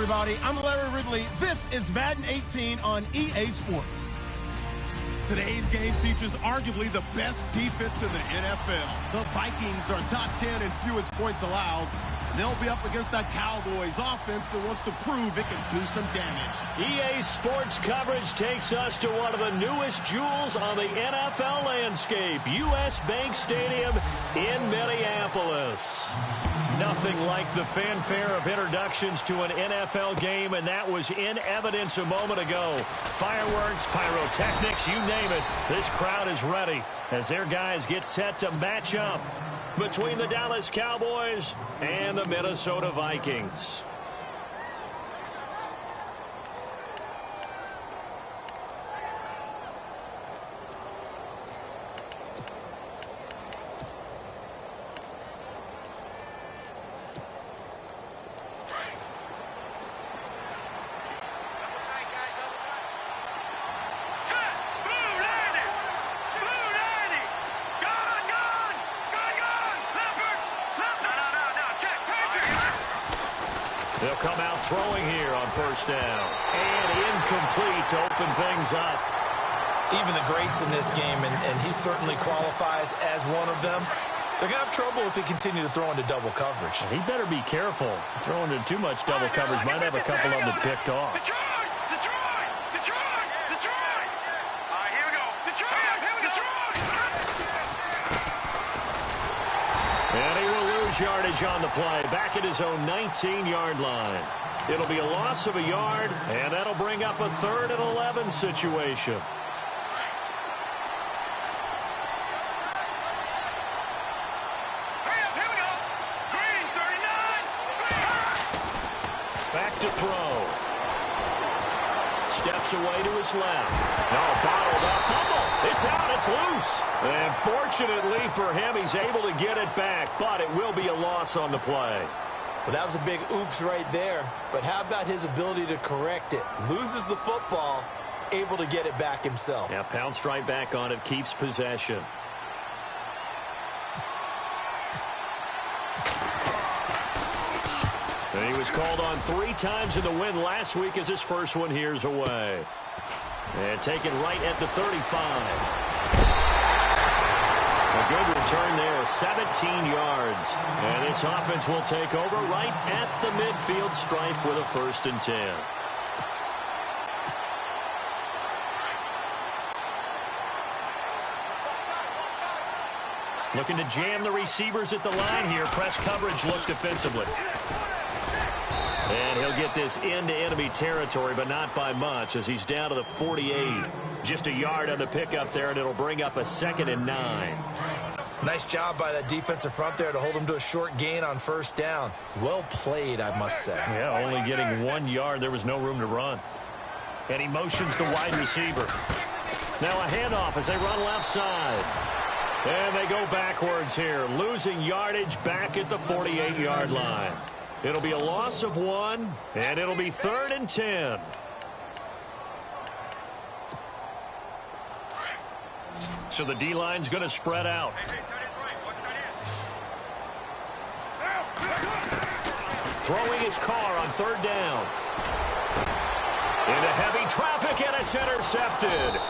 everybody. I'm Larry Ridley. This is Madden 18 on EA Sports. Today's game features arguably the best defense in the NFL. The Vikings are top 10 in fewest points allowed. They'll be up against that Cowboys offense that wants to prove it can do some damage. EA Sports coverage takes us to one of the newest jewels on the NFL landscape, US Bank Stadium in Minneapolis. Nothing like the fanfare of introductions to an NFL game, and that was in evidence a moment ago. Fireworks, pyrotechnics, you name it. This crowd is ready as their guys get set to match up between the Dallas Cowboys and the Minnesota Vikings. They'll come out throwing here on first down. And incomplete to open things up. Even the greats in this game, and he certainly qualifies as one of them, they're going to have trouble if they continue to throw into double coverage. He better be careful. Throwing into too much double coverage might have a couple of them picked off. And he will lose yardage on the play, back at his own 19-yard line. It'll be a loss of a yard, and that'll bring up a 3rd and 11 situation. Back to throw. Steps away to his left. No, bottled up. Fumble. It's out. It's loose. And fortunately for him, he's able to get it back, but it will be a loss on the play. Well, that was a big oops right there. But how about his ability to correct it? Loses the football, able to get it back himself. Yeah, pounced right back on it, keeps possession. And he was called on 3 times in the win last week as his first one here's away. And taken right at the 35. A good return there, 17 yards. And this offense will take over right at the midfield stripe with a 1st and 10. Looking to jam the receivers at the line here. Press coverage look defensively. And he'll get this into enemy territory, but not by much as he's down to the 48. Just a yard on the pickup there, and it'll bring up a 2nd and 9. Nice job by that defensive front there to hold him to a short gain on first down. Well played, I must say. Yeah, only getting 1 yard. There was no room to run. And he motions the wide receiver. Now a handoff as they run left side. And they go backwards here, losing yardage back at the 48-yard line. It'll be a loss of 1, and it'll be 3rd and 10. So the D-line's going to spread out. Throwing his car on 3rd down. Into heavy traffic, and it's intercepted.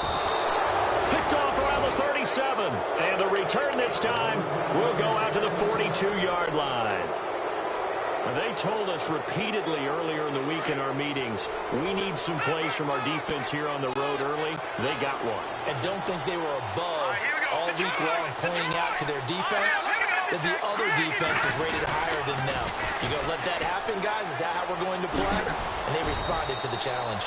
Picked off around the 37. And the return this time will go out to the 42-yard line. They told us repeatedly earlier in the week in our meetings, we need some plays from our defense here on the road early. They got one. And don't think they were above all week long pointing out to their defense that the other defense is rated higher than them. You going to let that happen, guys? Is that how we're going to play? And they responded to the challenge.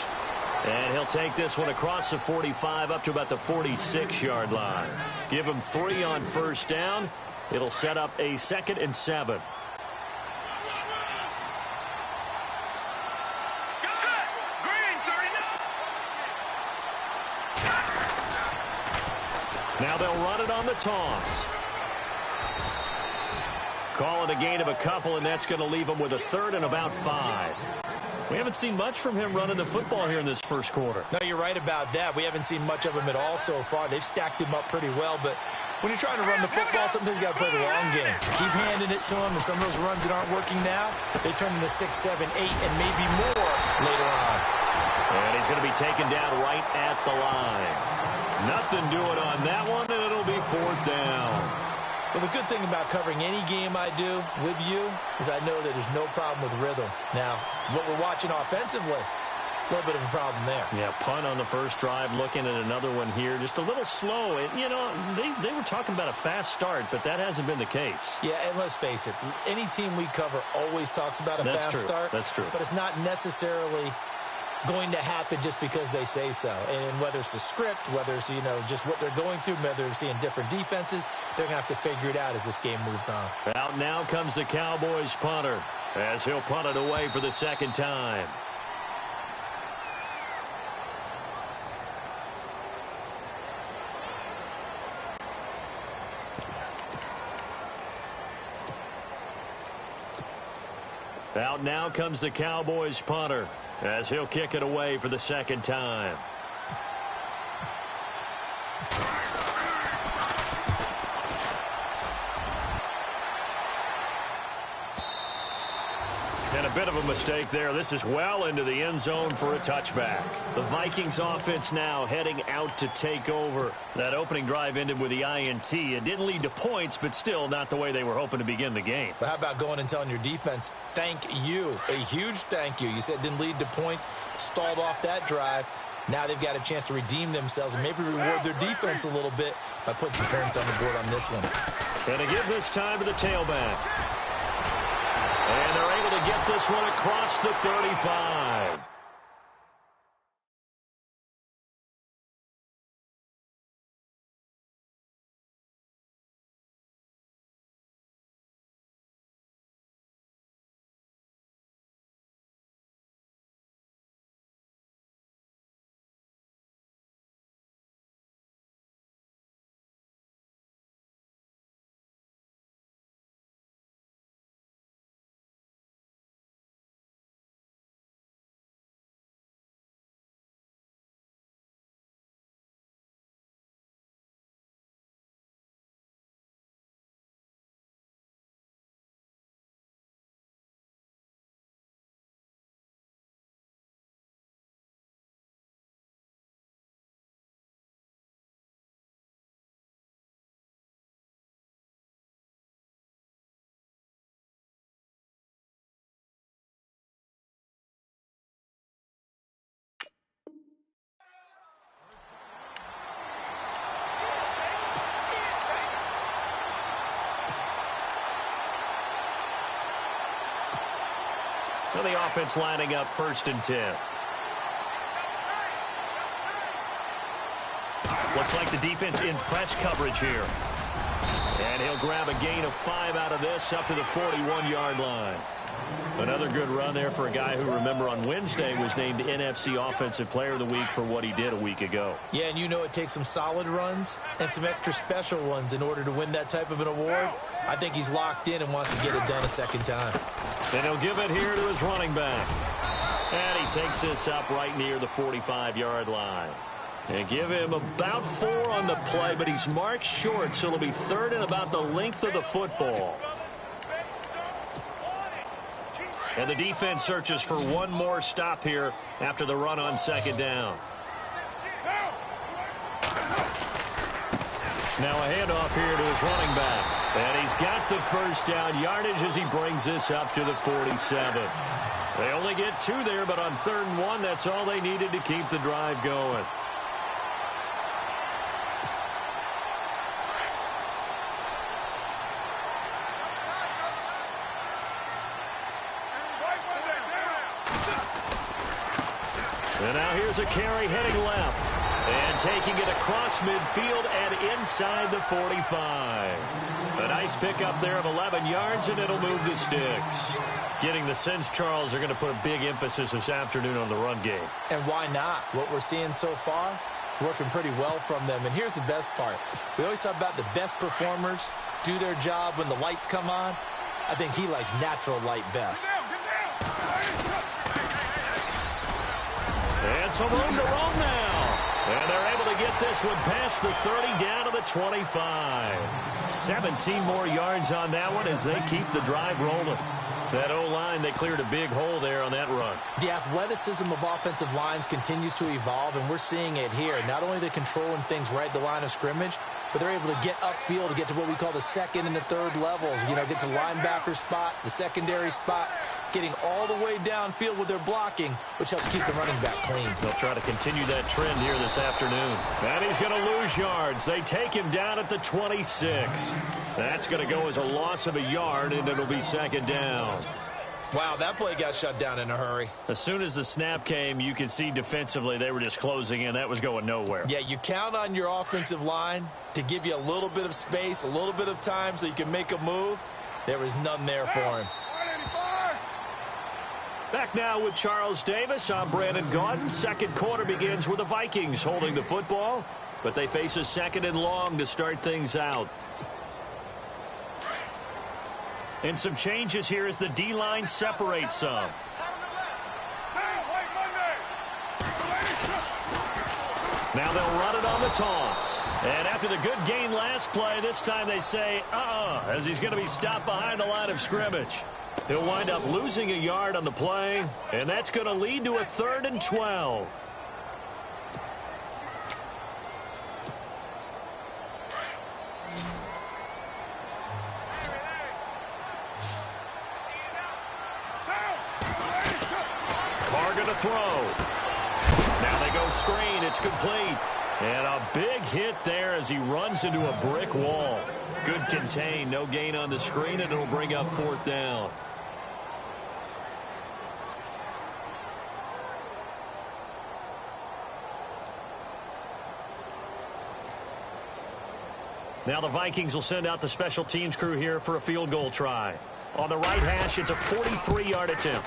And he'll take this one across the 45 up to about the 46-yard line. Give him 3 on first down. It'll set up a 2nd and 7. Now they'll run it on the toss. Call it a gain of a couple, and that's going to leave them with a 3rd and about 5. We haven't seen much from him running the football here in this first quarter. No, you're right about that. We haven't seen much of him at all so far. They've stacked him up pretty well, but When you're trying to run the football, sometimes you got to play the long game. Keep handing it to them, and some of those runs that aren't working now, they turn into 6, 7, 8, and maybe more later on. And he's going to be taken down right at the line. Nothing doing on that one, and it'll be 4th down. Well, the good thing about covering any game I do with you is I know that there's no problem with rhythm. Now, what we're watching offensively, a little bit of a problem there. Yeah, punt on the first drive, looking at another one here. Just a little slow. You know, they were talking about a fast start, but that hasn't been the case. Yeah, and let's face it, any team we cover always talks about a fast start. That's true. But it's not necessarily going to happen just because they say so. And whether it's the script, whether it's, you know, just what they're going through, whether they're seeing different defenses, they're going to have to figure it out as this game moves on. Out now comes the Cowboys punter as he'll punt it away for the second time. Out now comes the Cowboys punter as he'll kick it away for the second time. And a bit of a mistake there. This is well into the end zone for a touchback. The Vikings offense now heading out to take over. That opening drive ended with the INT. It didn't lead to points, but still not the way they were hoping to begin the game. But how about going and telling your defense, thank you, a huge thank you. You said it didn't lead to points, stalled off that drive. Now they've got a chance to redeem themselves and maybe reward their defense a little bit by putting some points on the board on this one. And to give this time to the tailback. And they're able to get this one across the 35. Well, the offense lining up 1st and 10. Looks like the defense in press coverage here. And he'll grab a gain of 5 out of this up to the 41-yard line. Another good run there for a guy who, remember, on Wednesday was named NFC Offensive Player of the Week for what he did a week ago. Yeah, and you know it takes some solid runs and some extra special ones in order to win that type of an award. I think he's locked in and wants to get it done a second time. Then he'll give it here to his running back. And he takes this up right near the 45-yard line. And give him about 4 on the play, but he's marked short, so it'll be 3rd and about the length of the football. And the defense searches for one more stop here after the run on 2nd down. Now a handoff here to his running back. And he's got the 1st down yardage as he brings this up to the 47. They only get 2 there, but on 3rd and 1, that's all they needed to keep the drive going. And now here's a carry heading left. And taking it across midfield and inside the 45. A nice pickup there of 11 yards, and it'll move the sticks. Getting the sense, Charles, are going to put a big emphasis this afternoon on the run game. And why not? What we're seeing so far, working pretty well from them. And here's the best part. We always talk about the best performers do their job when the lights come on. I think he likes natural light best. And some room to roam now. And they're able to get this one past the 30 down to the 25. 17 more yards on that one as they keep the drive rolling. That O-line, they cleared a big hole there on that run. The athleticism of offensive lines continues to evolve, and we're seeing it here. Not only are they controlling things right at the line of scrimmage, but they're able to get upfield to get to what we call the second and the third levels. You know, get to linebacker spot, the secondary spot, getting all the way downfield with their blocking, which helps keep the running back clean. They'll try to continue that trend here this afternoon. And he's going to lose yards. They take him down at the 26. That's going to go as a loss of a yard, and it'll be second down. Wow, that play got shut down in a hurry. As soon as the snap came, you could see defensively they were just closing in. That was going nowhere. Yeah, you count on your offensive line to give you a little bit of space, a little bit of time so you can make a move. There was none there for him. Back now with Charles Davis. I'm Brandon Gaudin. Second quarter begins with the Vikings holding the football, but they face a second and long to start things out. And some changes here as the D-line separates some. Now they'll run it on the toss. And after the good gain last play, this time they say, as he's going to be stopped behind the line of scrimmage. He'll wind up losing a yard on the play, and that's going to lead to a 3rd and 12. Carr going to throw. Now they go screen. It's complete. And a big hit there as he runs into a brick wall. Good contain. No gain on the screen, and it'll bring up 4th down. Now the Vikings will send out the special teams crew here for a field goal try. On the right hash, it's a 43-yard attempt.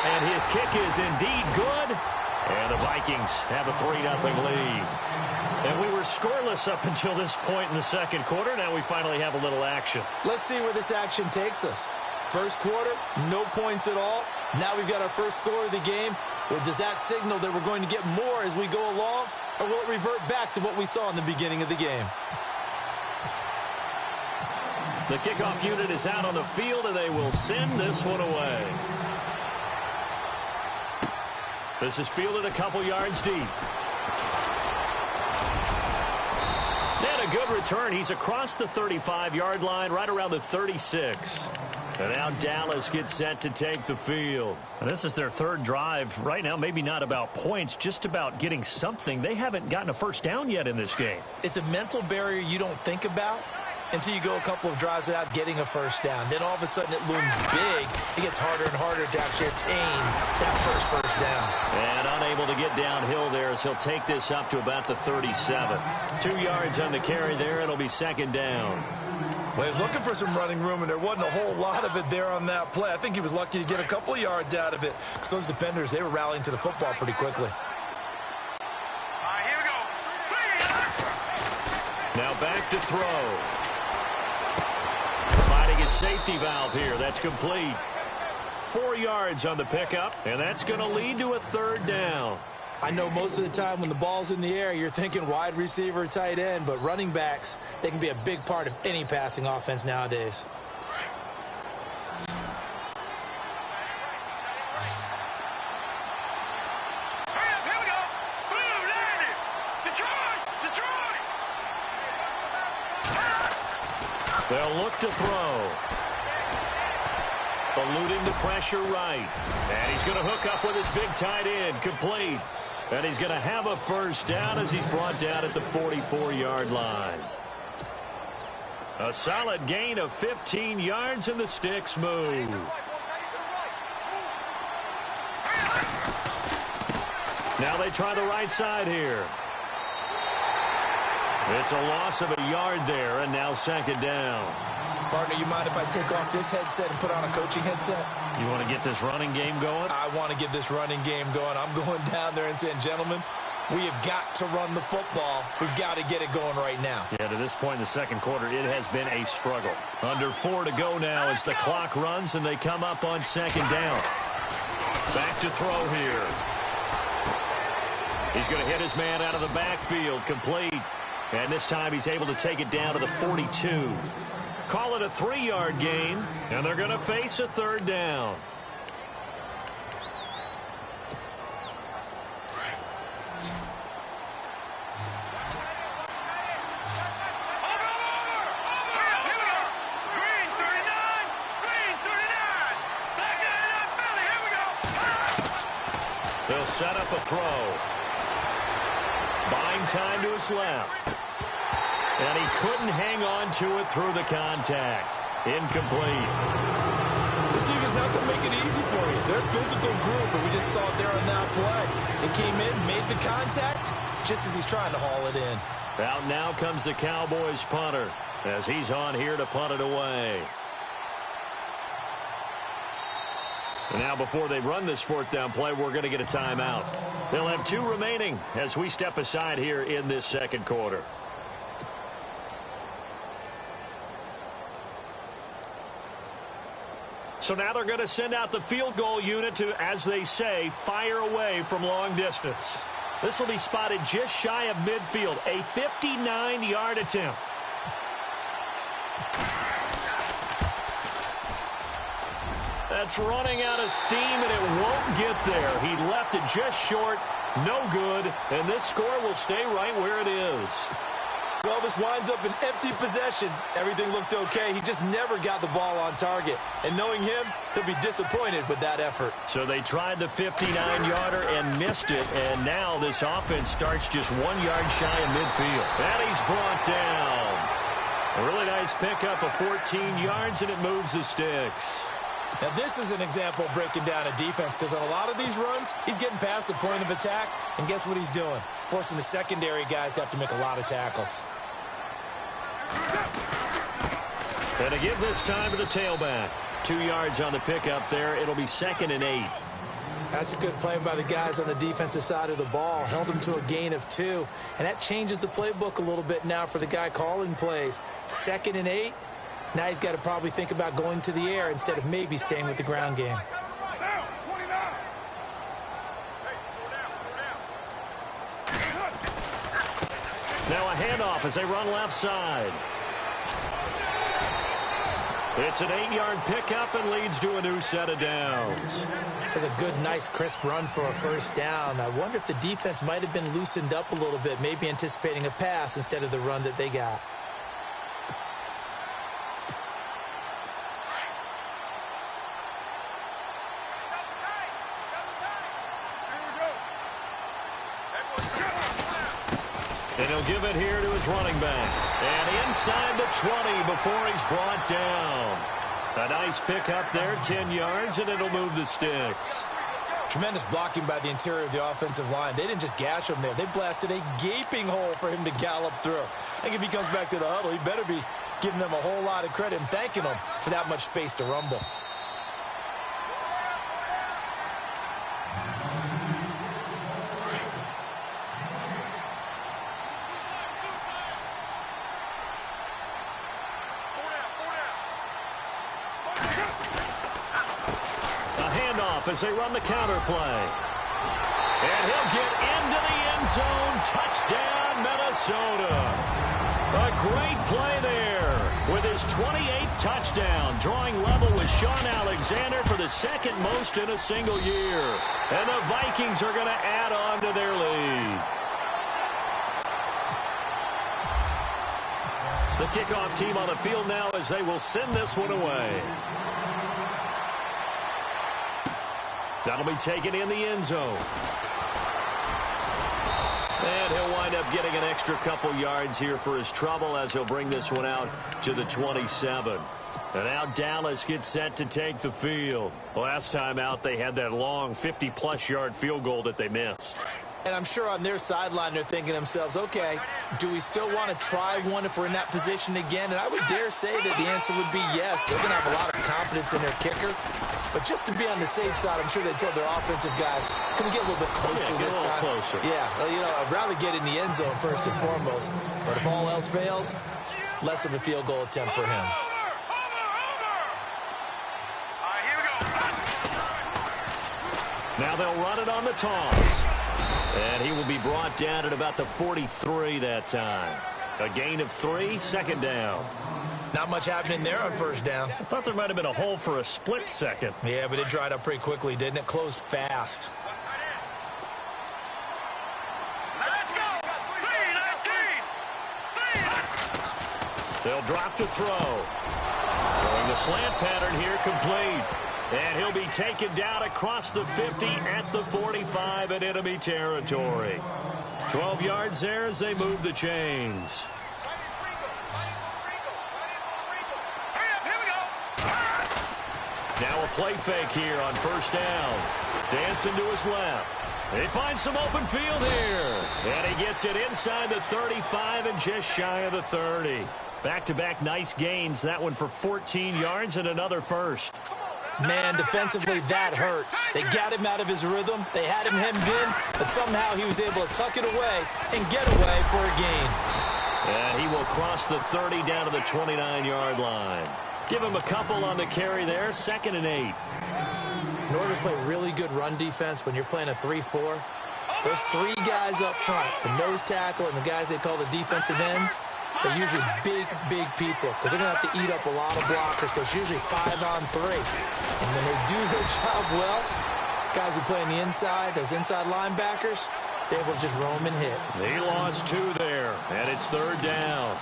And his kick is indeed good. And the Vikings have a 3-0 lead. And we were scoreless up until this point in the second quarter. Now we finally have a little action. Let's see where this action takes us. First quarter, no points at all. Now we've got our first score of the game. Well, does that signal that we're going to get more as we go along? Or will it revert back to what we saw in the beginning of the game? The kickoff unit is out on the field, and they will send this one away. This is fielded a couple yards deep. And a good return. He's across the 35-yard line, right around the 36. And now Dallas gets set to take the field. And this is their 3rd drive. Right now, maybe not about points, just about getting something. They haven't gotten a first down yet in this game. It's a mental barrier you don't think about until you go a couple of drives without getting a first down. Then all of a sudden it looms big. It gets harder and harder to actually attain that first down. And unable to get downhill there as he'll take this up to about the 37. 2 yards on the carry there. It'll be second down. Well, he was looking for some running room, and there wasn't a whole lot of it there on that play. I think he was lucky to get a couple of yards out of it. Because those defenders, they were rallying to the football pretty quickly. Here we go. Now back to throw. Finding his safety valve here. That's complete. 4 yards on the pickup, and that's going to lead to a 3rd down. I know most of the time when the ball's in the air, you're thinking wide receiver, tight end, but running backs, they can be a big part of any passing offense nowadays. Here we go. Boom, landed. Detroit. They'll look to throw. Eluding the pressure right. And he's going to hook up with his big tight end. Complete. And he's going to have a first down as he's brought down at the 44-yard line. A solid gain of 15 yards, and the sticks move. Now they try the right side here. It's a loss of a yard there, and now second down. Partner, you mind if I take off this headset and put on a coaching headset? You want to get this running game going? I want to get this running game going. I'm going down there and saying, gentlemen, we have got to run the football. We've got to get it going right now. Yeah, to this point in the second quarter, it has been a struggle. Under 4 to go now as the clock runs and they come up on second down. Back to throw here. He's going to hit his man out of the backfield, complete. And this time he's able to take it down to the 42. Call it a 3-yard gain, and they're going to face a third down. They'll set up a throw. Buying time to his left. And he couldn't hang on to it through the contact. Incomplete. This team is not going to make it easy for you. They're a physical group, and we just saw it there on that play. It came in, made the contact, just as he's trying to haul it in. Out now comes the Cowboys punter, as he's on here to punt it away. And now before they run this fourth down play, we're going to get a timeout. They'll have 2 remaining as we step aside here in this second quarter. So now they're going to send out the field goal unit to, as they say, fire away from long distance. This will be spotted just shy of midfield, a 59-yard attempt. That's running out of steam, and it won't get there. He left it just short, no good, and this score will stay right where it is. Well, this winds up an empty possession. Everything looked okay. He just never got the ball on target. And knowing him, he'll be disappointed with that effort. So they tried the 59-yarder and missed it, and now this offense starts just 1 yard shy of midfield. And he's brought down. A really nice pickup of 14 yards, and it moves the sticks. Now, this is an example of breaking down a defense, because on a lot of these runs, he's getting past the point of attack, and guess what he's doing? Forcing the secondary guys to have to make a lot of tackles. And to give this time to the tailback. 2 yards on the pickup there. It'll be 2nd and 8. That's a good play by the guys on the defensive side of the ball. Held them to a gain of 2, and that changes the playbook a little bit now for the guy calling plays. 2nd and 8. Now he's got to probably think about going to the air instead of maybe staying with the ground game. Now a handoff as they run left side. It's an 8-yard pickup and leads to a new set of downs. That's a good, nice, crisp run for a first down. I wonder if the defense might have been loosened up a little bit, maybe anticipating a pass instead of the run that they got. And he'll give it here to his running back. And inside the 20 before he's brought down. A nice pickup there, 10 yards, and it'll move the sticks. Tremendous blocking by the interior of the offensive line. They didn't just gash him there. They blasted a gaping hole for him to gallop through. I think if he comes back to the huddle, he better be giving them a whole lot of credit and thanking them for that much space to rumble. As they run the counter play. And he'll get into the end zone. Touchdown, Minnesota. A great play there with his 28th touchdown, drawing level with Sean Alexander for the 2nd most in a single year. And the Vikings are going to add on to their lead. The kickoff team on the field now as they will send this one away. That'll be taken in the end zone. And he'll wind up getting an extra couple yards here for his trouble as he'll bring this one out to the 27. And now Dallas gets set to take the field. Last time out, they had that long 50-plus yard field goal that they missed. And I'm sure on their sideline they're thinking to themselves, okay, do we still want to try one if we're in that position again? And I would dare say that the answer would be yes. They're going to have a lot of confidence in their kicker. But just to be on the safe side, I'm sure they tell their offensive guys, can we get a little bit closer this time? Closer. Yeah, well, you know, I'd rather get in the end zone first and foremost. But if all else fails, less of a field goal attempt for him. Now they'll run it on the toss. And he will be brought down at about the 43 that time. A gain of 3, second down. Not much happening there on first down. I thought there might have been a hole for a split second. Yeah, but it dried up pretty quickly, didn't it? Closed fast. Let's go. 3-19. They'll drop to throw. Throwing the slant pattern here, complete. And he'll be taken down across the 50 at the 45 in enemy territory. 12 yards there as they move the chains. Now a play fake here on first down. Dancing to his left. They find some open field here. And he gets it inside the 35 and just shy of the 30. Back-to-back nice gains. That one for 14 yards and another first. Man, defensively, that hurts. They got him out of his rhythm. They had him hemmed in, but somehow he was able to tuck it away and get away for a gain. And he will cross the 30 down to the 29-yard line. Give him a couple on the carry there, 2nd and 8. In order to play really good run defense when you're playing a 3-4, those 3 guys up front, the nose tackle and the guys they call the defensive ends, they're usually big, big people because they're going to have to eat up a lot of blockers. There's usually 5-on-3. And when they do their job well, guys who play on the inside, those inside linebackers, they're able to just roam and hit. He lost 2 there, and it's 3rd down.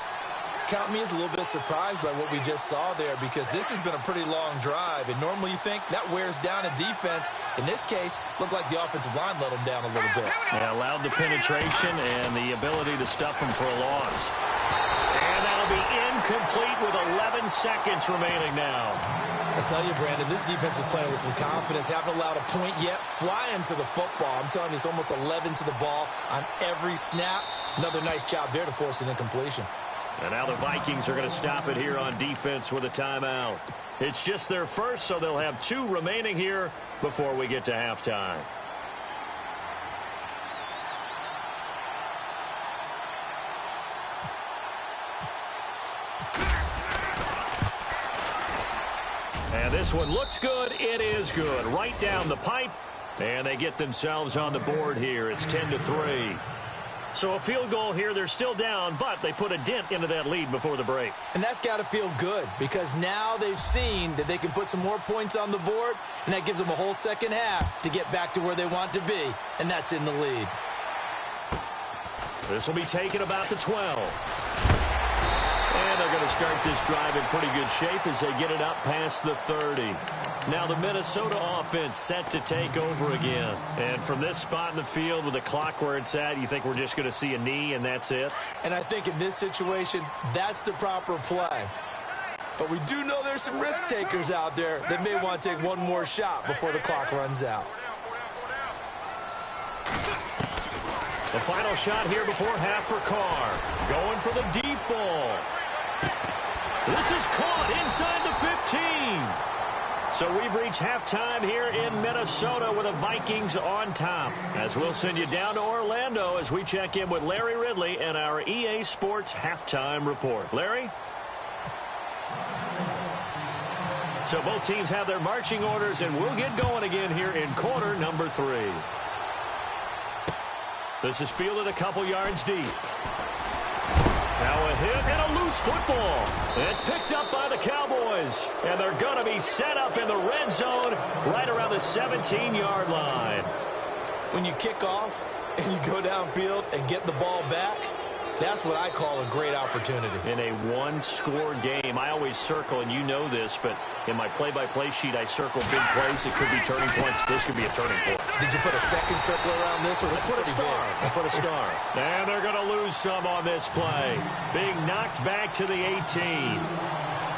Count me as a little bit surprised by what we just saw there because this has been a pretty long drive, and normally you think that wears down a defense. In this case, looked like the offensive line let them down a little bit. Yeah, allowed the penetration and the ability to stuff them for a loss. And that'll be incomplete with 11 seconds remaining now. I tell you, Brandon, this defense is playing with some confidence. Haven't allowed a point yet. Flying to the football. I'm telling you, it's almost 11 to the ball on every snap. Another nice job there to force an incompletion. And now the Vikings are going to stop it here on defense with a timeout. It's just their first, so they'll have 2 remaining here before we get to halftime. And this one looks good. It is good. Right down the pipe. And they get themselves on the board here. It's 10-3. So a field goal here. They're still down, but they put a dent into that lead before the break. And that's got to feel good because now they've seen that they can put some more points on the board, and that gives them a whole second half to get back to where they want to be, and that's in the lead. This will be taken about the 12. And they're going to start this drive in pretty good shape as they get it up past the 30. Now the Minnesota offense set to take over again. And from this spot in the field with the clock where it's at, you think we're just going to see a knee and that's it? And I think in this situation, that's the proper play. But we do know there's some risk takers out there that may want to take one more shot before the clock runs out. The final shot here before half for Carr. Going for the deep ball. This is caught inside the 15. So we've reached halftime here in Minnesota with the Vikings on top. As we'll send you down to Orlando as we check in with Larry Ridley and our EA Sports halftime report. Larry? So both teams have their marching orders, and we'll get going again here in quarter number 3. This is fielded a couple yards deep. Now a hit and a loose football. And it's picked up by the Cowboys. And they're going to be set up in the red zone right around the 17-yard line. When you kick off and you go downfield and get the ball back, that's what I call a great opportunity. In a one-score game, I always circle, and you know this, but in my play-by-play sheet, I circle big plays. It could be turning points. This could be a turning point. Did you put a second circle around this one? I put a star. I put a star. And they're going to lose some on this play. Being knocked back to the 18.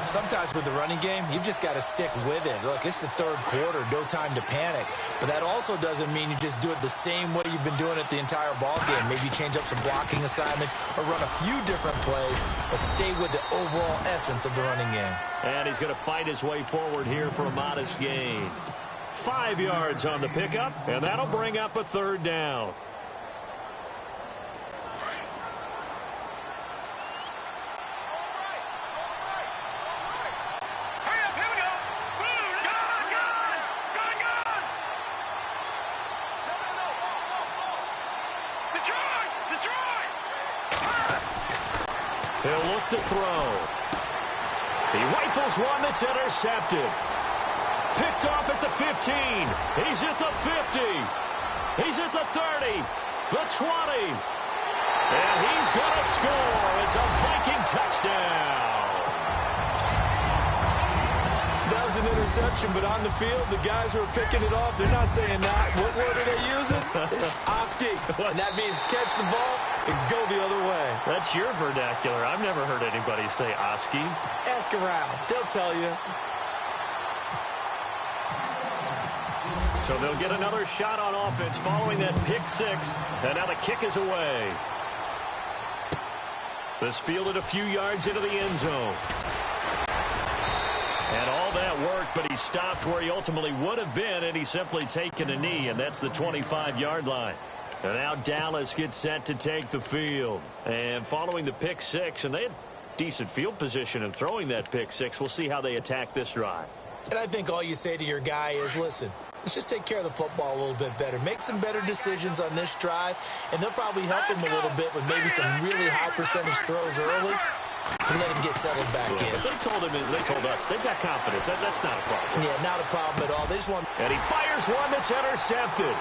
Sometimes with the running game, you've just got to stick with it. Look, it's the third quarter, no time to panic. But that also doesn't mean you just do it the same way you've been doing it the entire ball game. Maybe change up some blocking assignments or run a few different plays, but stay with the overall essence of the running game. And he's going to fight his way forward here for a modest gain. 5 yards on the pickup, and that'll bring up a third down. look to throw. He rifles one that's intercepted. Picked off at the 15. He's at the 50. He's at the 30. The 20. And he's going to score. It's a Viking touchdown. That was an interception, but on the field, the guys who are picking it off, they're not saying that. What word are they using? It's Oski. And that means catch the ball and go the other way. That's your vernacular. I've never heard anybody say Oski. Ask around. They'll tell you. So they'll get another shot on offense following that pick six. And now the kick is away. This fielded a few yards into the end zone. And all that worked, but he stopped where he ultimately would have been, and he's simply taken a knee, and that's the 25-yard line. And now Dallas gets set to take the field. And following the pick six, and they had decent field position in throwing that pick six. We'll see how they attack this drive. And I think all you say to your guy is, listen, let's just take care of the football a little bit better. Make some better decisions on this drive, and they'll probably help him a little bit with maybe some really high percentage throws early to let him get settled back in. They told us, they've got confidence. That's not a problem. Yeah, not a problem at all. They just want... And he fires one that's intercepted.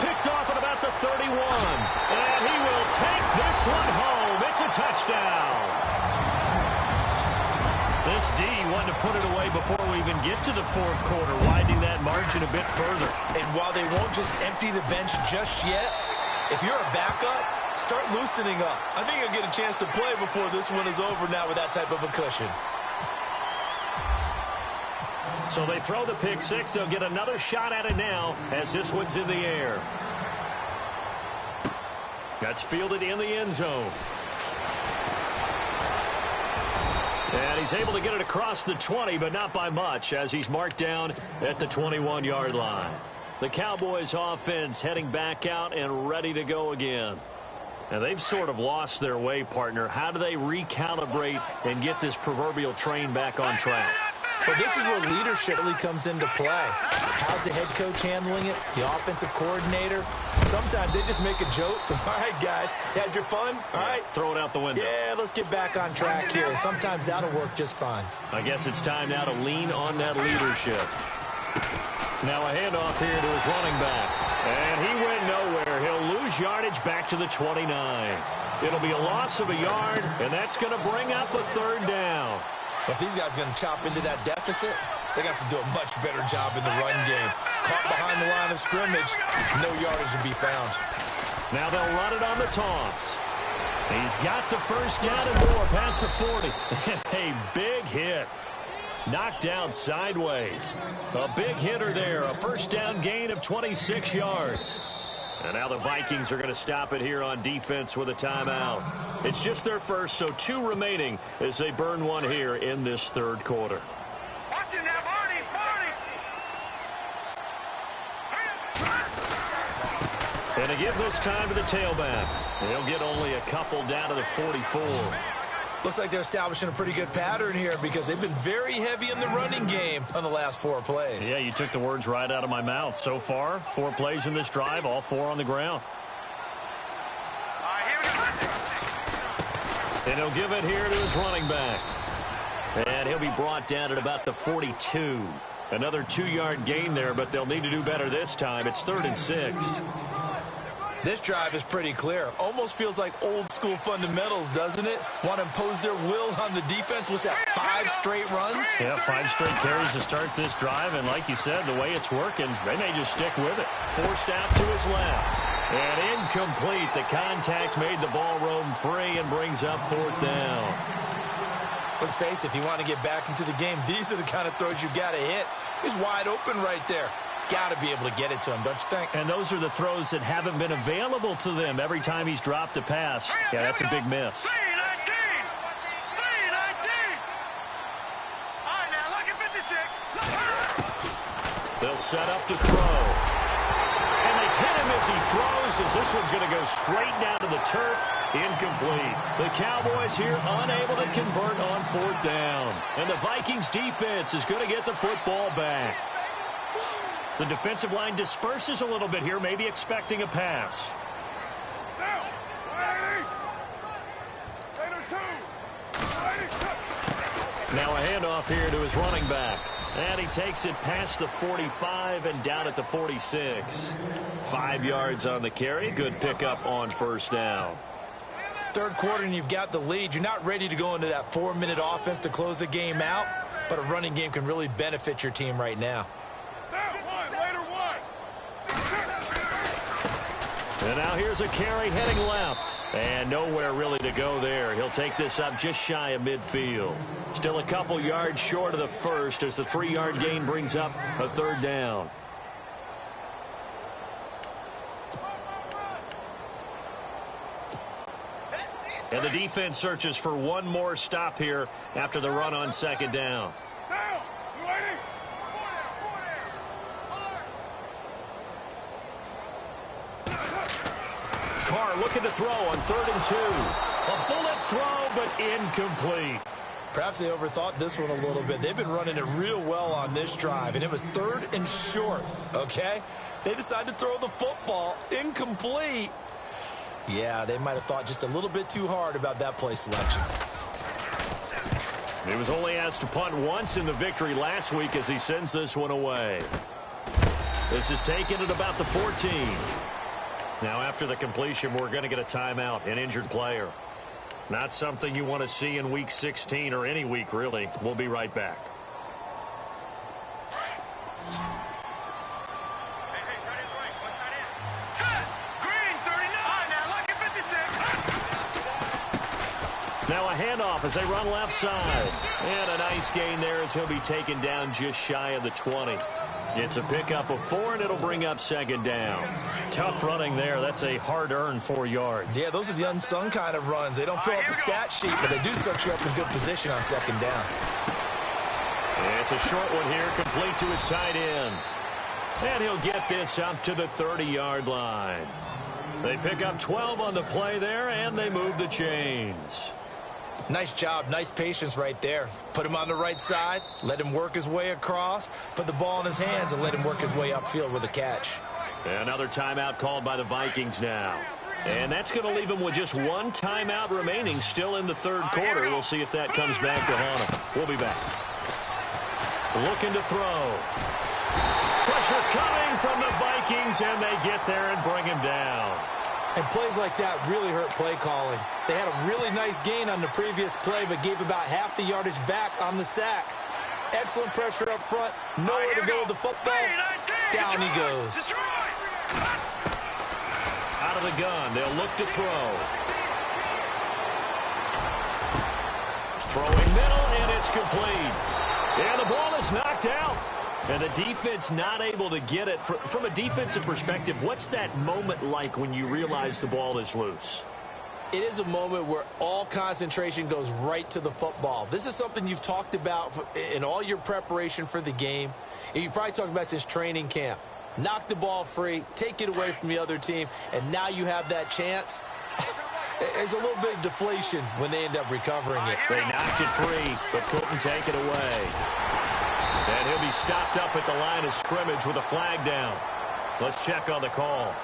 Picked off at about the 31. And he will take this one home. It's a touchdown. This D wanted to put it away before we even get to the fourth quarter, widening that margin a bit further. And while they won't just empty the bench just yet, if you're a backup, start loosening up. I think you'll get a chance to play before this one is over now with that type of a cushion. So they throw the pick six. They'll get another shot at it now as this one's in the air. That's fielded in the end zone. And he's able to get it across the 20, but not by much, as he's marked down at the 21-yard line. The Cowboys offense heading back out and ready to go again. And they've sort of lost their way, partner. How do they recalibrate and get this proverbial train back on track? Well, this is where leadership really comes into play. How's the head coach handling it? The offensive coordinator? Sometimes they just make a joke. All right, guys, had your fun? All right. Throw it out the window. Yeah, let's get back on track here. And sometimes that'll work just fine. I guess it's time now to lean on that leadership. Now a handoff here to his running back. And he went nowhere. He'll lose yardage back to the 29. It'll be a loss of a yard, and that's going to bring up a third down. If these guys are going to chop into that deficit, they got to do a much better job in the run game. Caught behind the line of scrimmage, no yardage to be found. Now they'll run it on the toss. He's got the first down and more past the 40. A big hit. Knocked down sideways. A big hitter there. A first down gain of 26 yards. And now the Vikings are going to stop it here on defense with a timeout. It's just their first, so 2 remaining as they burn one here in this third quarter. Watch it now, Barney! And to give this time to the tailback. They'll get only a couple down to the 44. Looks like they're establishing a pretty good pattern here because they've been very heavy in the running game on the last 4 plays. Yeah, you took the words right out of my mouth. So far, 4 plays in this drive, all 4 on the ground. And he'll give it here to his running back. And he'll be brought down at about the 42. Another 2-yard gain there, but they'll need to do better this time. It's 3rd and 6. This drive is pretty clear. Almost feels like old school fundamentals, doesn't it? Want to impose their will on the defense. What's that, 5 straight runs? Yeah, 5 straight carries to start this drive. And like you said, the way it's working, they may just stick with it. Forced out to his left. And incomplete. The contact made the ball roam free and brings up 4th down. Let's face it, if you want to get back into the game, these are the kind of throws you got to hit. He's wide open right there. Got to be able to get it to him, don't you think? And those are the throws that haven't been available to them every time he's dropped a pass. Yeah, that's a big miss. 3-19! All right, now, look at 56. They'll set up to throw. And they hit him as he throws, as this one's going to go straight down to the turf. Incomplete. The Cowboys here unable to convert on 4th down. And the Vikings defense is going to get the football back. The defensive line disperses a little bit here, maybe expecting a pass. Now a handoff here to his running back. And he takes it past the 45 and down at the 46. 5 yards on the carry. Good pickup on first down. Third quarter and you've got the lead. You're not ready to go into that 4-minute offense to close the game out, but a running game can really benefit your team right now. And now here's a carry heading left. And nowhere really to go there. He'll take this up just shy of midfield. Still a couple yards short of the first as the 3-yard gain brings up a third down. And the defense searches for one more stop here after the run on second down. Carr looking to throw on 3rd and 2. A bullet throw, but incomplete. Perhaps they overthought this one a little bit. They've been running it real well on this drive, and it was 3rd and short, okay? They decided to throw the football incomplete. Yeah, they might have thought just a little bit too hard about that play selection. He was only asked to punt once in the victory last week as he sends this one away. This is taken at about the 14. Now, after the completion, we're going to get a timeout, an injured player. Not something you want to see in Week 16 or any week, really. We'll be right back. Now a handoff as they run left side. And a nice gain there as he'll be taken down just shy of the 20. It's a pickup of 4, and it'll bring up second down. Tough running there. That's a hard-earned 4 yards. Yeah, those are the unsung kind of runs. They don't fill up the stat sheet, but they do set you up in good position on second down. And it's a short one here, complete to his tight end. And he'll get this up to the 30-yard line. They pick up 12 on the play there, and they move the chains. Nice job, nice patience right there. Put him on the right side, let him work his way across, put the ball in his hands, and let him work his way upfield with a catch. Another timeout called by the Vikings now. And that's going to leave him with just 1 timeout remaining still in the third quarter. We'll see if that comes back to haunt him. We'll be back. Looking to throw. Pressure coming from the Vikings, and they get there and bring him down. And plays like that really hurt play calling. They had a really nice gain on the previous play, but gave about half the yardage back on the sack. Excellent pressure up front. Nowhere to go with the football. Down he goes. Out of the gun. They'll look to throw. Throwing middle, and it's complete. And the ball is knocked out. And the defense not able to get it. From a defensive perspective, what's that moment like when you realize the ball is loose? It is a moment where all concentration goes right to the football. This is something you've talked about in all your preparation for the game. And you probably talked about since training camp. Knock the ball free, take it away from the other team, and now you have that chance. There's a little bit of deflation when they end up recovering it. They knocked it free, but couldn't take it away. And he'll be stopped up at the line of scrimmage with a flag down. Let's check on the call.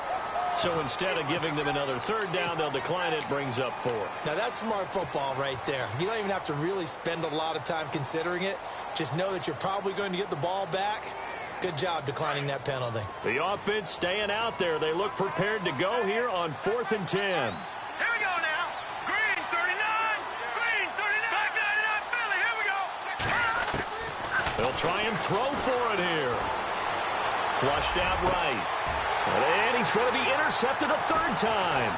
So instead of giving them another third down, they'll decline it, brings up 4. Now that's smart football right there. You don't even have to really spend a lot of time considering it. Just know that you're probably going to get the ball back. Good job declining that penalty. The offense staying out there. They look prepared to go here on 4th and 10. Here we go now. Green 39. Green 39. Back 99 Philly. Here we go. They'll try and throw for it here. Flushed out right. And he's going to be intercepted a 3rd time.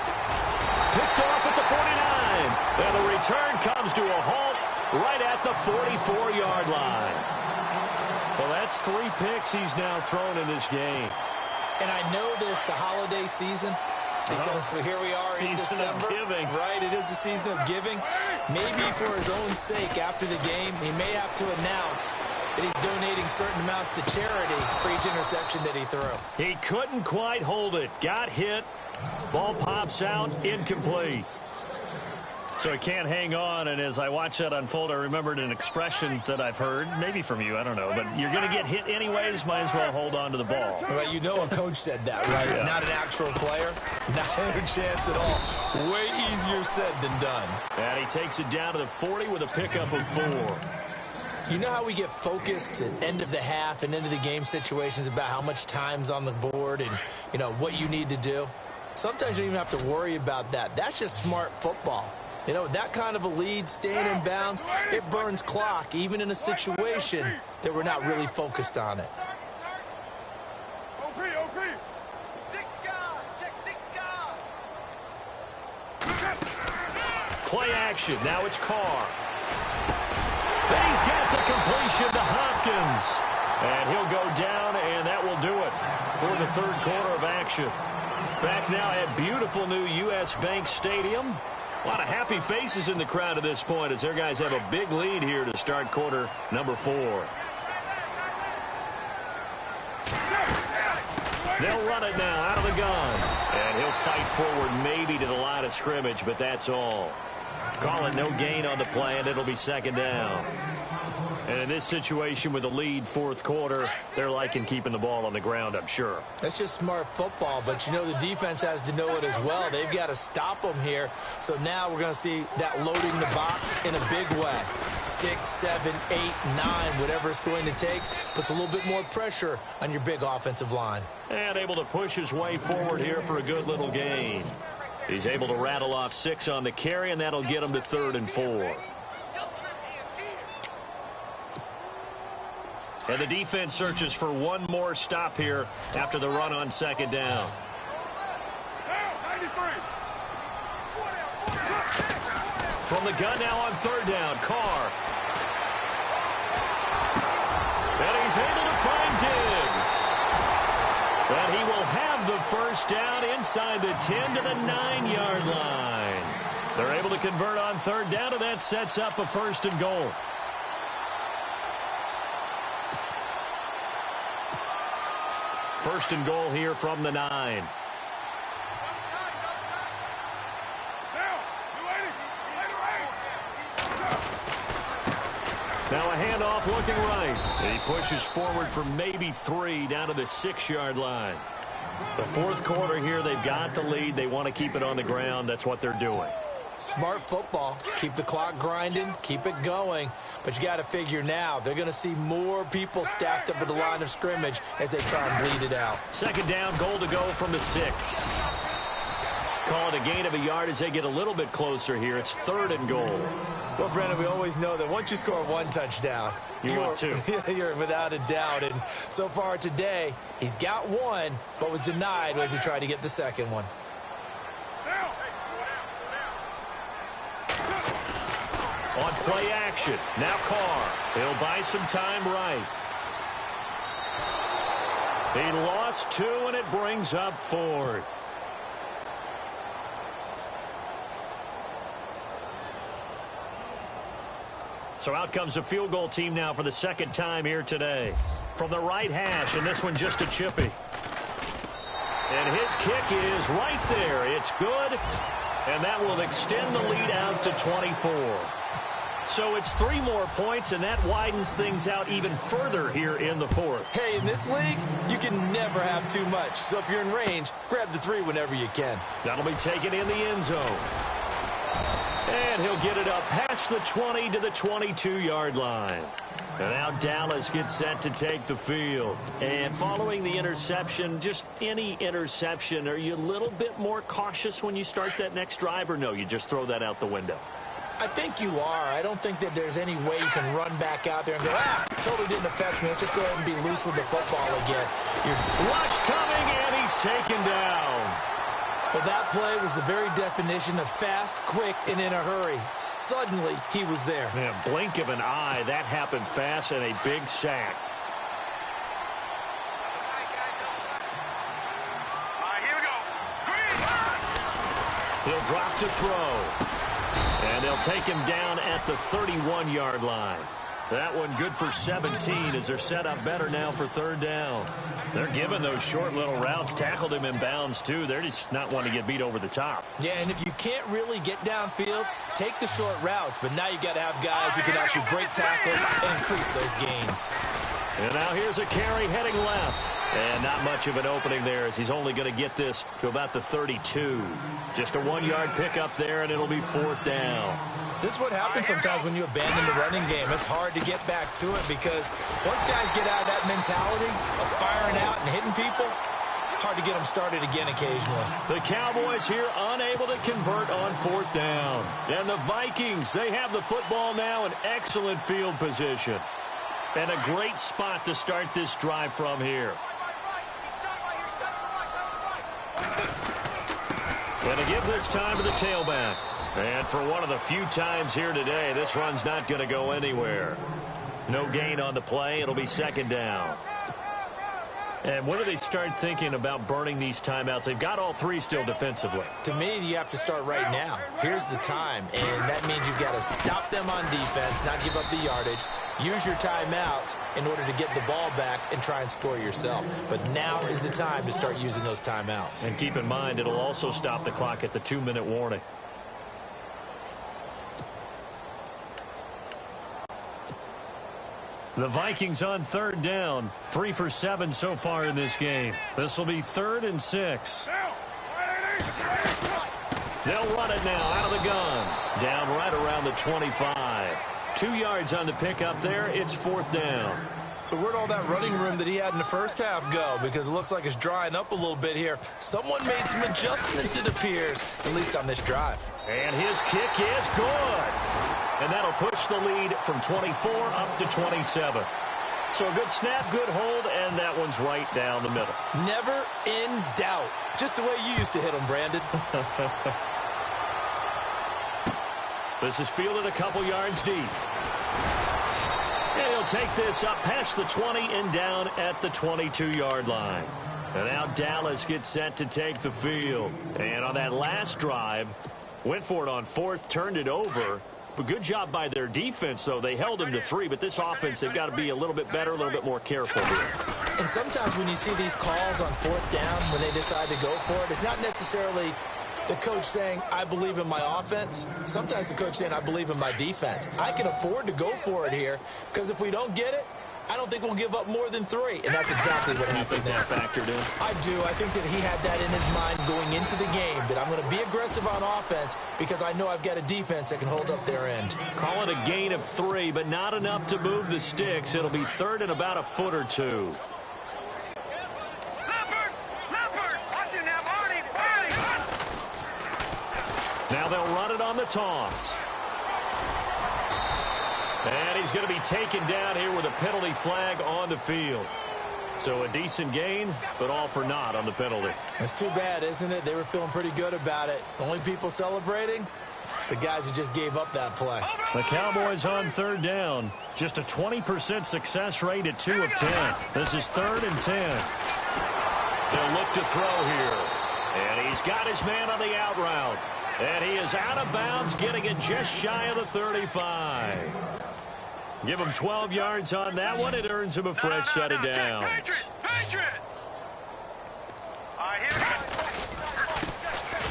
Picked off at the 49. And the return comes to a halt right at the 44-yard line. Well, that's 3 picks he's now thrown in this game. And I know this, the holiday season, because here we are in December. Season of giving. Right, it is the season of giving. Maybe for his own sake after the game, he may have to announce that he's donating certain amounts to charity for each interception that he threw. He couldn't quite hold it. Got hit. Ball pops out. Incomplete. So he can't hang on, and as I watch that unfold, I remembered an expression that I've heard, maybe from you, I don't know, but you're going to get hit anyways, might as well hold on to the ball. Well, you know a coach said that, right? Yeah. Not an actual player. Not a chance at all. Way easier said than done. And he takes it down to the 40 with a pickup of 4. You know how we get focused at end of the half and end of the game situations about how much time's on the board and, you know, what you need to do? Sometimes you don't even have to worry about that. That's just smart football. You know, that kind of a lead, staying in bounds, it burns clock, even in a situation that we're not really focused on it. Play action. Now it's Carr. And he's got the completion to Hopkins. And he'll go down, and that will do it for the third quarter of action. Back now at beautiful new U.S. Bank Stadium. A lot of happy faces in the crowd at this point as their guys have a big lead here to start quarter number 4. They'll run it now out of the gun. And he'll fight forward maybe to the line of scrimmage, but that's all. Call it no gain on the play, and it'll be second down. And in this situation with the lead fourth quarter, they're liking keeping the ball on the ground, I'm sure. That's just smart football, but you know the defense has to know it as well. They've got to stop them here. So now we're going to see that loading the box in a big way. 6, 7, 8, 9, whatever it's going to take, puts a little bit more pressure on your big offensive line. And able to push his way forward here for a good little gain. He's able to rattle off 6 on the carry, and that'll get him to 3rd and 4. And the defense searches for one more stop here after the run on second down. From the gun now on third down, Carr. And he's able to find Diggs. And he will have the first down inside the 10 to the 9-yard line. They're able to convert on third down, and that sets up a 1st and goal. First and goal here from the 9. Now a handoff looking right. He pushes forward for maybe 3 down to the 6-yard line. The fourth quarter here, they've got the lead. They want to keep it on the ground. That's what they're doing. Smart football. Keep the clock grinding. Keep it going. But you got to figure now, they're going to see more people stacked up at the line of scrimmage as they try and bleed it out. Second down, goal to go from the 6. Call it a gain of a yard as they get a little bit closer here. It's 3rd and goal. Well, Brandon, we always know that once you score 1 touchdown, want 2. You're without a doubt. And so far today, he's got 1, but was denied as he tried to get the second one. On play action, now Carr. He'll buy some time right. He lost 2, and it brings up 4th. So out comes the field goal team now for the second time here today. From the right hash, and this one just a chippy. And his kick is right there. It's good, and that will extend the lead out to 24. So it's 3 more points, and that widens things out even further here in the 4th. Hey, in this league, you can never have too much. So if you're in range, grab the 3 whenever you can. That'll be taken in the end zone. And he'll get it up past the 20 to the 22-yard line. And now Dallas gets set to take the field. And following the interception, just any interception, are you a little bit more cautious when you start that next drive, or no, you just throw that out the window? I think you are. I don't think that there's any way you can run back out there and go, totally didn't affect me. Let's just go ahead and be loose with the football again. Rush coming, and he's taken down. Well, that play was the very definition of fast, quick, and in a hurry. Suddenly, he was there. Man, blink of an eye. That happened fast, and a big sack. Here we go. He'll drop to throw. And they'll take him down at the 31-yard line. That one good for 17 as they're set up better now for third down. They're giving those short little routes. Tackled him in bounds, too. They're just not wanting to get beat over the top. Yeah, and if you can't really get downfield, take the short routes. But now you got to have guys who can actually break tackles and increase those gains. And now here's a carry heading left. And not much of an opening there as he's only going to get this to about the 32. Just a 1-yard pickup there, and it'll be fourth down. This is what happens sometimes when you abandon the running game. It's hard to get back to it because once guys get out of that mentality of firing out and hitting people, hard to get them started again occasionally. The Cowboys here unable to convert on fourth down. And the Vikings, they have the football now in excellent field position. And a great spot to start this drive from here. Going to give this time to the tailback. And for one of the few times here today, this run's not going to go anywhere. No gain on the play. It'll be second down. And when do they start thinking about burning these timeouts? They've got all three still defensively. To me, you have to start right now. Here's the time, and that means you've got to stop them on defense, not give up the yardage. Use your timeouts in order to get the ball back and try and score yourself. But now is the time to start using those timeouts. And keep in mind, it'll also stop the clock at the 2-minute warning. The Vikings on third down, 3 for 7 so far in this game. This will be 3rd and 6. They'll run it now out of the gun. Down right around the 25. 2 yards on the pickup there. It's 4th down. So where'd all that running room that he had in the first half go? Because it looks like it's drying up a little bit here. Someone made some adjustments, it appears, at least on this drive. And his kick is good. And that'll push the lead from 24 up to 27. So a good snap, good hold, and that one's right down the middle. Never in doubt. Just the way you used to hit them, Brandon. This is fielded a couple yards deep. And he'll take this up past the 20 and down at the 22-yard line. And now Dallas gets set to take the field. And on that last drive, went for it on 4th, turned it over. But good job by their defense, though. They held them to 3, but this offense, they've got to be a little bit better, a little bit more careful here. And sometimes when you see these calls on 4th down, when they decide to go for it, it's not necessarily the coach saying, I believe in my offense. Sometimes the coach saying, I believe in my defense. I can afford to go for it here, because if we don't get it, I don't think we'll give up more than 3. And that's exactly what happened there. That factored in? I do. I think that he had that in his mind going into the game, that I'm going to be aggressive on offense because I know I've got a defense that can hold up their end. Call it a gain of 3, but not enough to move the sticks. It'll be 3rd and about a foot or 2. Now they'll run it on the toss. And he's going to be taken down here with a penalty flag on the field. So a decent gain, but all for naught on the penalty. It's too bad, isn't it? They were feeling pretty good about it. The only people celebrating, the guys who just gave up that play. The Cowboys on third down. Just a 20% success rate at 2 of 10. This is 3rd and 10. They'll look to throw here. And he's got his man on the out route. And he is out of bounds, getting it just shy of the 35. Give him 12 yards on that one. It earns him a fresh set of downs.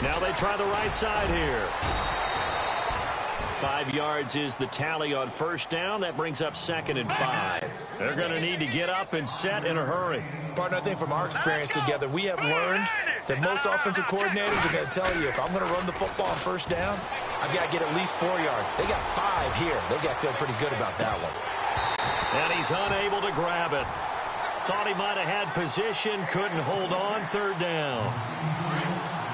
Now they try the right side here. 5 yards is the tally on first down. That brings up 2nd and 5. They're going to need to get up and set in a hurry. Partner, I think from our experience together, we have learned that most offensive coordinators are going to tell you, if I'm going to run the football on first down, I've got to get at least 4 yards. They got 5 here. They've got to feel pretty good about that one. And he's unable to grab it. Thought he might have had position, couldn't hold on, 3rd down.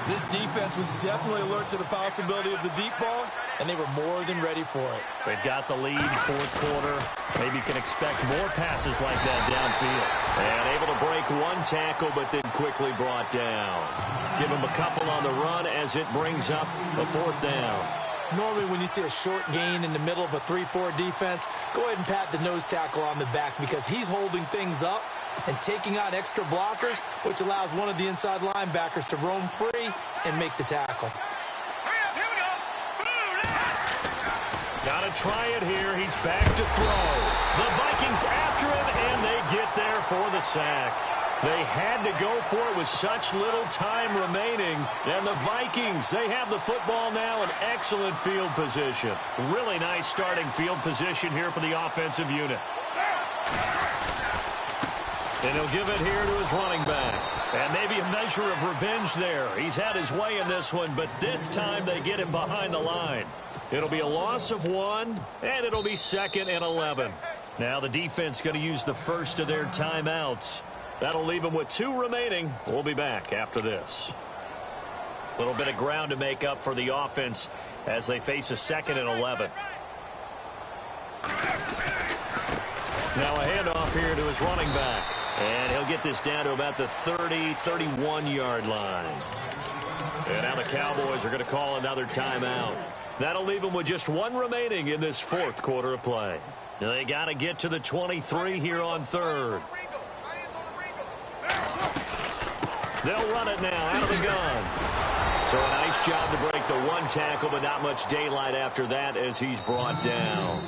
This defense was definitely alert to the possibility of the deep ball, and they were more than ready for it. They've got the lead, 4th quarter. Maybe you can expect more passes like that downfield. And able to break 1 tackle, but then quickly brought down. Give him a couple on the run as it brings up a 4th down. Normally when you see a short gain in the middle of a 3-4 defense, go ahead and pat the nose tackle on the back because he's holding things up and taking on extra blockers, which allows one of the inside linebackers to roam free and make the tackle. Got to try it here. He's back to throw. He's after him, and they get there for the sack. They had to go for it with such little time remaining. And the Vikings, they have the football now in excellent field position. Really nice starting field position here for the offensive unit. And he'll give it here to his running back. And maybe a measure of revenge there. He's had his way in this one, but this time they get him behind the line. It'll be a loss of 1, and it'll be 2nd and 11. Now the defense going to use the first of their timeouts. That'll leave them with 2 remaining. We'll be back after this. A little bit of ground to make up for the offense as they face a 2nd and 11. Now a handoff here to his running back. And he'll get this down to about the 30, 31-yard line. And now the Cowboys are going to call another timeout. That'll leave them with just 1 remaining in this 4th quarter of play. They got to get to the 23 here on 3rd. They'll run it now out of the gun. So a nice job to break the 1 tackle, but not much daylight after that as he's brought down.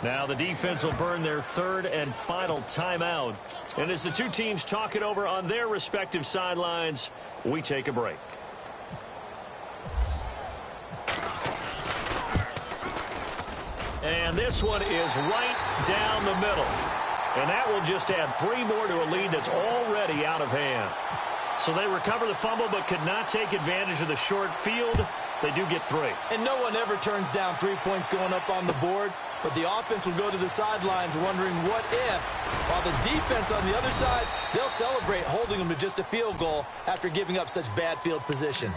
Now the defense will burn their 3rd and final timeout. And as the 2 teams talk it over on their respective sidelines, we take a break. And this one is right down the middle. And that will just add 3 more to a lead that's already out of hand. So they recover the fumble but could not take advantage of the short field. They do get 3. And no one ever turns down 3 points going up on the board. But the offense will go to the sidelines wondering what if. While the defense on the other side, they'll celebrate holding them to just a field goal after giving up such bad field position.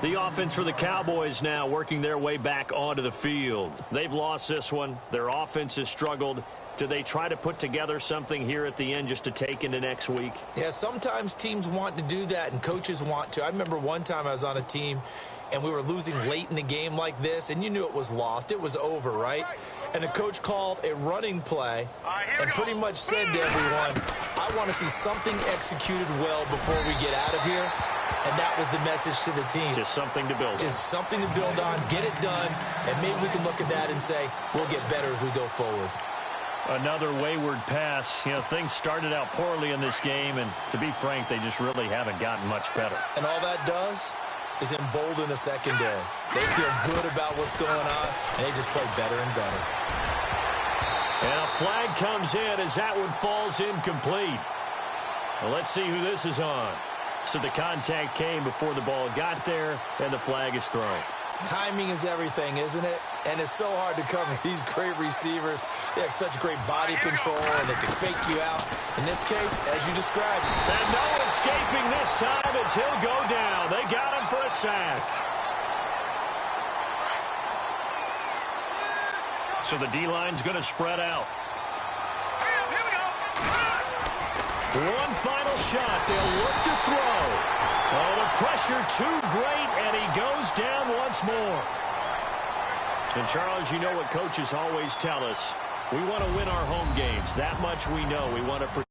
The offense for the Cowboys now working their way back onto the field. They've lost this one. Their offense has struggled. Do they try to put together something here at the end just to take into next week? Yeah, sometimes teams want to do that and coaches want to. I remember one time I was on a team and we were losing late in the game like this, and you knew it was lost. It was over, right? And the coach called a running play and pretty much said to everyone, I want to see something executed well before we get out of here. And that was the message to the team. Just something to build on. Just something to build on, get it done, and maybe we can look at that and say, we'll get better as we go forward. Another wayward pass. You know, things started out poorly in this game, and to be frank, they just really haven't gotten much better. And all that does is embolden the secondary. They feel good about what's going on, and they just play better and better. And a flag comes in as that one falls incomplete. Well, let's see who this is on. So the contact came before the ball got there, and the flag is thrown. Timing is everything, isn't it? And it's so hard to cover these great receivers. They have such great body control, and they can fake you out. In this case, as you described. And no escaping this time as he'll go down. They got him for a sack. So the D-line's going to spread out. One final shot. They'll look to throw. Oh, the pressure too great, and he goes down once more. And, Charles, you know what coaches always tell us. We want to win our home games. That much we know. We want to